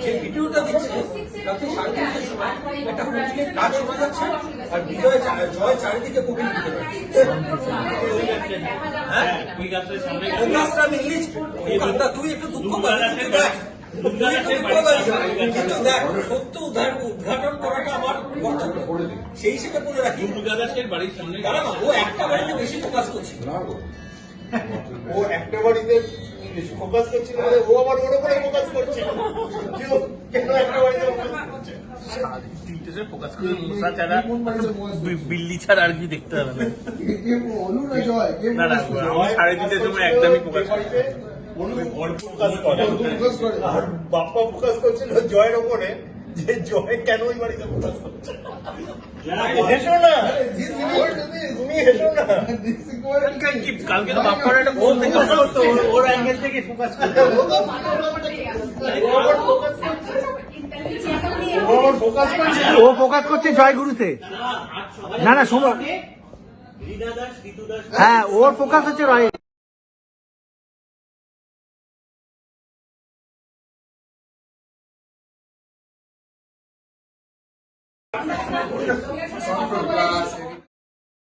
সেই ভিডিওটা দিচ্ছে রাতে 3:30টার সময় একটা কোকিলের ডাক শোনা যাচ্ছে আর বিজয় জয় চারিদিকে কোকিল দিতে পারে। তুই একটু দুঃখ পাবি দেখ, কিন্তু দেখ সত্য উদ্ঘাটন করাটা আমার কর্তব্য, সেই হিসেবে বলে রাখি। বাড়ির সামনে দাঁড়া না, ও একটা বাড়িতে বেশি ফোকাস করছে, ও একটা বাড়িতে ফোকাস করছিল, ও আবার ওর উপরে ফোকাস করছে। কেন একটা বাড়িতে ফোকাস করে মশা ছাড়া বিল্লি ছাড়া আর কি দেখতে হবে না। না না, আমি 3:30টার সময় একদমই ফোকাস করি। আর বাপ্পা ফোকাস করছিল জয়ের ওপরে, যে জয় কেন ওই বাড়িতে ফোকাস করছে। হেসো না, তুমি হেসো না। কালকে তো বাপ্পার একটা ফোন থেকে ওর অ্যাঙ্গেল থেকে ফোকাস করতে ও ফোকাস করছে জয়গুরুতে। না না সময়, হ্যাঁ ওর ফোকাস হচ্ছে রয়।